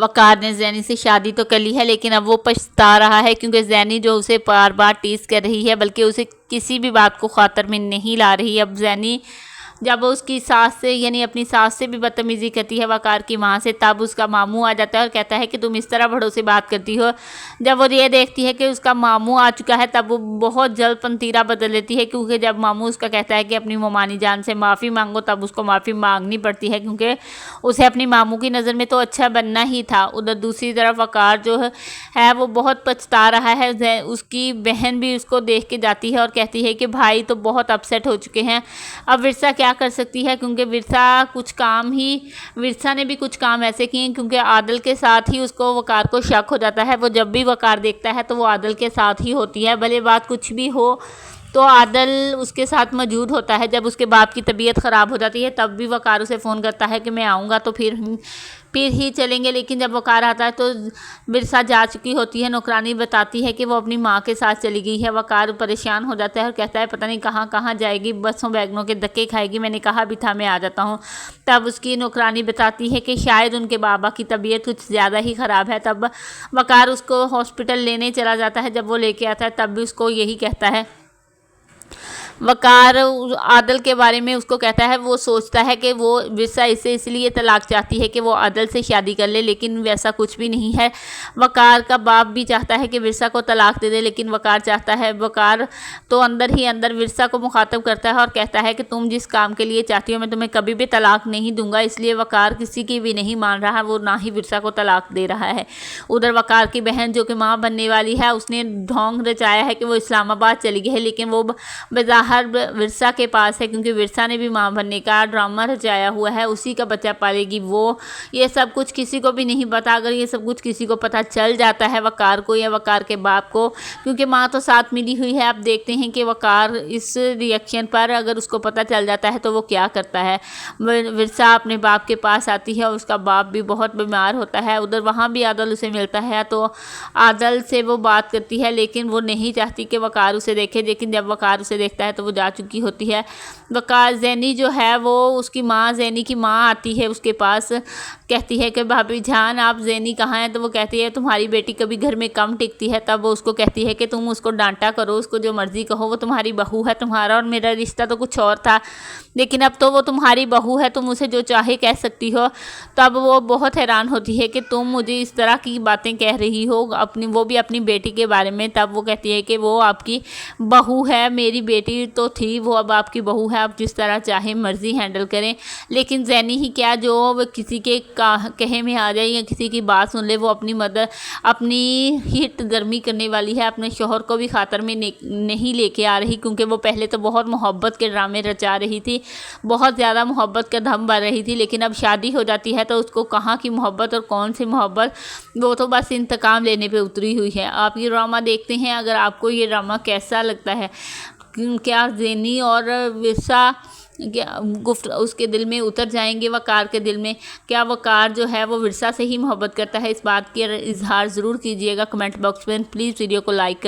वकार ने जैनी से शादी तो कर ली है, लेकिन अब वो पछता रहा है क्योंकि जैनी जो उसे बार बार टीज कर रही है, बल्कि उसे किसी भी बात को खातर में नहीं ला रही। अब जैनी जब वो उसकी सास से यानी अपनी सास से भी बदतमीजी करती है वकार की माँ से, तब उसका मामू आ जाता है और कहता है कि तुम इस तरह बड़ों से बात करती हो। जब वो ये देखती है कि उसका मामू आ चुका है, तब वो बहुत जल्द पंतीरा बदल लेती है, क्योंकि जब मामू उसका कहता है कि अपनी ममानी जान से माफ़ी मांगो, तब उसको माफ़ी मांगनी पड़ती है, क्योंकि उसे अपनी मामू की नज़र में तो अच्छा बनना ही था। उधर दूसरी तरफ वकार जो है वो बहुत पछता रहा है। उसकी बहन भी उसको देख के जाती है और कहती है कि भाई तो बहुत अपसेट हो चुके हैं, अब विरसा क्या कर सकती है, क्योंकि विरसा ने भी कुछ काम ऐसे किए, क्योंकि आदल के साथ ही उसको वकार को शक हो जाता है। वो जब भी वकार देखता है तो वो आदल के साथ ही होती है, भले बात कुछ भी हो तो आदल उसके साथ मौजूद होता है। जब उसके बाप की तबीयत ख़राब हो जाती है तब भी वकार उसे फ़ोन करता है कि मैं आऊँगा तो फिर ही चलेंगे, लेकिन जब वकार आता है तो विरसा जा चुकी होती है। नौकरानी बताती है कि वो अपनी माँ के साथ चली गई है। वकार परेशान हो जाता है और कहता है पता नहीं कहाँ कहाँ जाएगी, बसों वैगनों के धक्के खाएगी, मैंने कहा भी था मैं आ जाता हूँ। तब उसकी नौकरानी बताती है कि शायद उनके बाबा की तबीयत कुछ ज़्यादा ही ख़राब है। तब वकार उसको हॉस्पिटल लेने चला जाता है। जब वो लेके आता है तब भी उसको यही कहता है। वकार आदल के बारे में उसको कहता है, वो सोचता है कि वो विरसा इसे इसलिए तलाक चाहती है कि वो आदल से शादी कर ले, लेकिन वैसा कुछ भी नहीं है। वकार का बाप भी चाहता है कि विरसा को तलाक दे दे, लेकिन वकार तो अंदर ही अंदर विरसा को मुखातब करता है और कहता है कि तुम जिस काम के लिए चाहती हो मैं तुम्हें कभी भी तलाक नहीं दूंगा। इसलिए वकार किसी की भी नहीं मान रहा, वो ना ही विरसा को तलाक दे रहा है। उधर वकार की बहन जो कि माँ बनने वाली है, उसने ढोंग रचाया है कि वो इस्लामाबाद चली गई है, लेकिन वो बाजार विरसा के पास है, क्योंकि विरसा ने भी मां बनने का ड्रामा रचाया हुआ है, उसी का बच्चा पालेगी वो। ये सब कुछ किसी को भी नहीं पता। अगर ये सब कुछ किसी को पता चल जाता है, वकार को या वकार के बाप को, क्योंकि माँ तो साथ मिली हुई है। आप देखते हैं कि वकार इस रिएक्शन पर अगर उसको पता चल जाता है तो वो क्या करता है। विरसा अपने बाप के पास आती है और उसका बाप भी बहुत बीमार होता है। उधर वहाँ भी आदल उसे मिलता है, तो आदल से वो बात करती है, लेकिन वो नहीं चाहती कि वकार उसे देखे। लेकिन जब वकार उसे देखता है तो वो जा चुकी होती है। वकार जैनी जो है वो उसकी माँ जैनी की माँ आती है उसके पास, कहती है कि भाभी जान आप जैनी कहाँ हैं। तो वो कहती है तुम्हारी बेटी कभी घर में कम टिकती है। तब वो उसको कहती है कि तुम उसको डांटा करो, उसको जो मर्जी कहो, वो तुम्हारी बहू है, तुम्हारा और मेरा रिश्ता तो कुछ और था, लेकिन अब तो वो तुम्हारी बहू है, तुम उसे जो चाहे कह सकती हो। तब वो बहुत हैरान होती है कि तुम मुझे इस तरह की बातें कह रही हो, वो भी अपनी बेटी के बारे में। तब वो कहती है कि वो आपकी बहू है, मेरी बेटी तो थी, वो अब आपकी बहू है, आप जिस तरह चाहे मर्जी हैंडल करें। लेकिन जैनी ही क्या, जो वो किसी के कहे में आ जाए या किसी की बात सुन ले, वो अपनी हिट गर्मी करने वाली है, अपने शोहर को भी खातर में नहीं लेके आ रही, क्योंकि वो पहले तो बहुत मोहब्बत के ड्रामे रचा रही थी, बहुत ज़्यादा मोहब्बत का दम भर रही थी, लेकिन अब शादी हो जाती है तो उसको कहाँ की मोहब्बत और कौन सी मोहब्बत, वो तो बस इंतकाम लेने पे उतरी हुई है। आप ये ड्रामा देखते हैं, अगर आपको ये ड्रामा कैसा लगता है, क्या जैनी और विरसा उसके दिल में उतर जाएंगे, वकार के दिल में? क्या वकार जो है वो विरसा से ही मोहब्बत करता है? इस बात की इजहार ज़रूर कीजिएगा कमेंट बॉक्स में। प्लीज़ वीडियो को लाइक